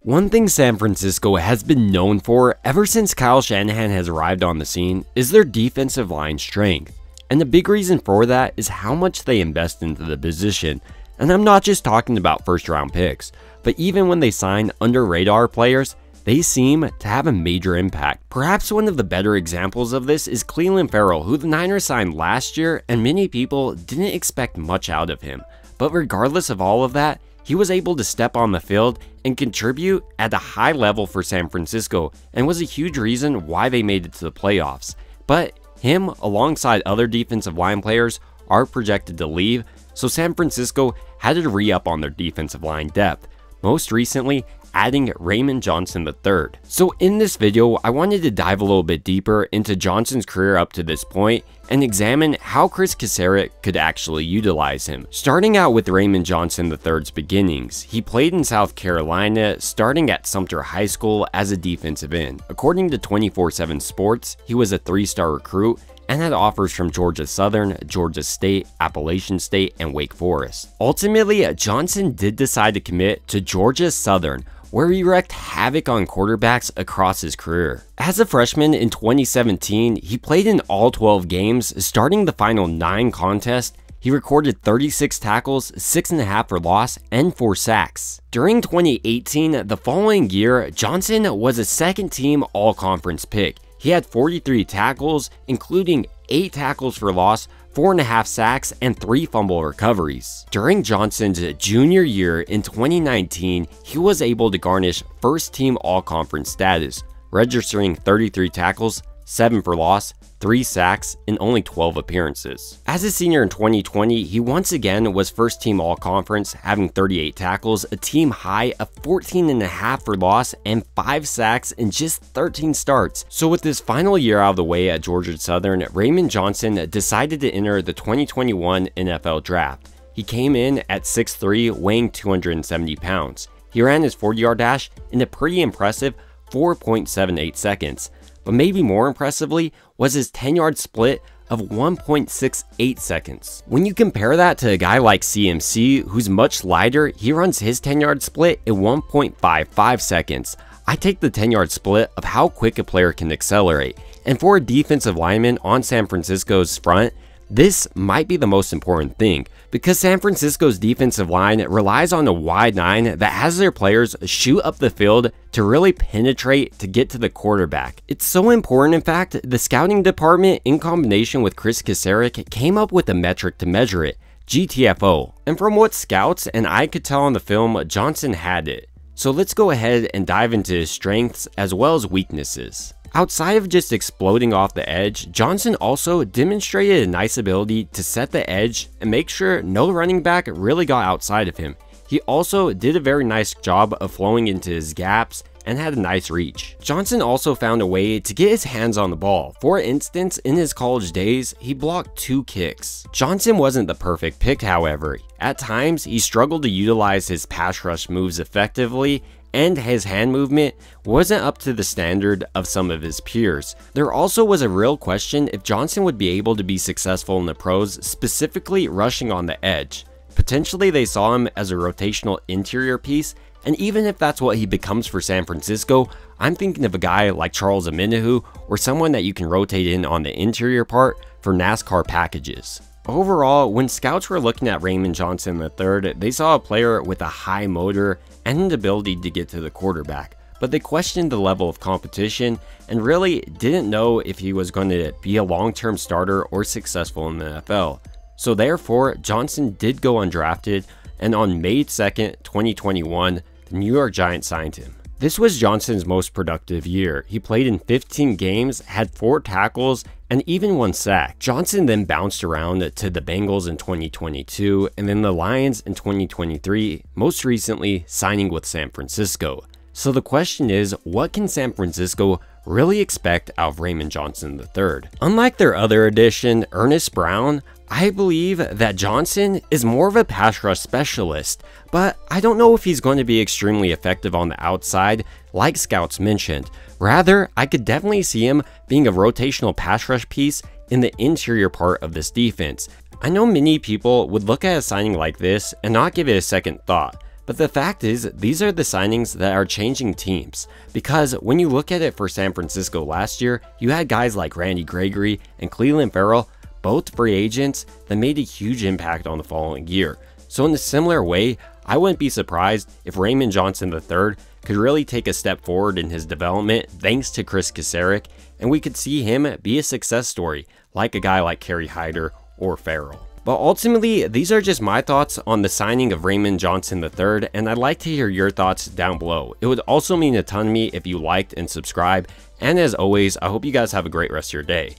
One thing San Francisco has been known for ever since Kyle Shanahan has arrived on the scene is their defensive line strength. And the big reason for that is how much they invest into the position. And I'm not just talking about first round picks, but even when they sign under radar players, they seem to have a major impact. Perhaps one of the better examples of this is Clelin Ferrell, who the Niners signed last year and many people didn't expect much out of him. But regardless of all of that, he was able to step on the field and contribute at a high level for San Francisco and was a huge reason why they made it to the playoffs. But him, alongside other defensive line players, are projected to leave, so San Francisco had to re-up on their defensive line depth, most recently adding Raymond Johnson III. So in this video, I wanted to dive a little bit deeper into Johnson's career up to this point and examine how Kris Kocurek could actually utilize him. Starting out with Raymond Johnson III's beginnings, he played in South Carolina, starting at Sumter High School as a defensive end. According to 24/7 Sports, he was a 3-star recruit and had offers from Georgia Southern, Georgia State, Appalachian State, and Wake Forest. Ultimately, Johnson did decide to commit to Georgia Southern, where he wreaked havoc on quarterbacks across his career. As a freshman in 2017, he played in all 12 games, starting the final 9 contests. He recorded 36 tackles, 6.5 for loss, and 4 sacks. During 2018, the following year, Johnson was a second-team all-conference pick. He had 43 tackles, including 8 tackles for loss, 4.5 sacks, and 3 fumble recoveries. During Johnson's junior year in 2019, he was able to garnish first-team all-conference status, registering 33 tackles, 7 for loss, 3 sacks, in only 12 appearances. As a senior in 2020, he once again was first team all-conference, having 38 tackles, a team high of 14.5 for loss, and 5 sacks in just 13 starts. So with this final year out of the way at Georgia Southern, Raymond Johnson decided to enter the 2021 NFL Draft. He came in at 6'3", weighing 270 pounds. He ran his 40-yard dash in a pretty impressive 4.78 seconds. But maybe more impressively was his 10-yard split of 1.68 seconds. When you compare that to a guy like CMC, who's much lighter, he runs his 10-yard split in 1.55 seconds. I take the 10-yard split of how quick a player can accelerate. And for a defensive lineman on San Francisco's front, this might be the most important thing, because San Francisco's defensive line relies on a wide 9 that has their players shoot up the field to really penetrate to get to the quarterback. It's so important, in fact, the scouting department in combination with Kris Kocurek came up with a metric to measure it, GTFO. And from what scouts and I could tell on the film, Johnson had it. So let's go ahead and dive into his strengths as well as weaknesses. Outside of just exploding off the edge, Johnson also demonstrated a nice ability to set the edge and make sure no running back really got outside of him. He also did a very nice job of flowing into his gaps and had a nice reach. Johnson also found a way to get his hands on the ball. For instance, in his college days, he blocked 2 kicks. Johnson wasn't the perfect pick, however. At times, he struggled to utilize his pass rush moves effectively, and his hand movement wasn't up to the standard of some of his peers. There also was a real question if Johnson would be able to be successful in the pros, specifically rushing on the edge. Potentially they saw him as a rotational interior piece, and even if that's what he becomes for San Francisco, I'm thinking of a guy like Charles Omenihu or someone that you can rotate in on the interior part for NASCAR packages. Overall, when scouts were looking at Raymond Johnson III, they saw a player with a high motor and an ability to get to the quarterback, but they questioned the level of competition and really didn't know if he was going to be a long-term starter or successful in the NFL. So therefore, Johnson did go undrafted, and on May 2nd, 2021, the New York Giants signed him. This was Johnson's most productive year. He played in 15 games, had 4 tackles, and even 1 sack. Johnson then bounced around to the Bengals in 2022, and then the Lions in 2023, most recently signing with San Francisco. So the question is, what can San Francisco really expect out of Raymond Johnson III? Unlike their other addition, Ernest Brown, I believe that Johnson is more of a pass rush specialist, but I don't know if he's going to be extremely effective on the outside, like scouts mentioned. Rather, I could definitely see him being a rotational pass rush piece in the interior part of this defense. I know many people would look at a signing like this and not give it a second thought, But the fact is, these are the signings that are changing teams. Because when you look at it for San Francisco last year, you had guys like Randy Gregory and Clelin Ferrell, both free agents, that made a huge impact on the following year. So in a similar way, I wouldn't be surprised if Raymond Johnson III could really take a step forward in his development thanks to Chris Kasarik, and we could see him be a success story like a guy like Kerry Hyder or Ferrell. But ultimately, these are just my thoughts on the signing of Raymond Johnson III, and I'd like to hear your thoughts down below. It would also mean a ton to me if you liked and subscribed, and as always, I hope you guys have a great rest of your day.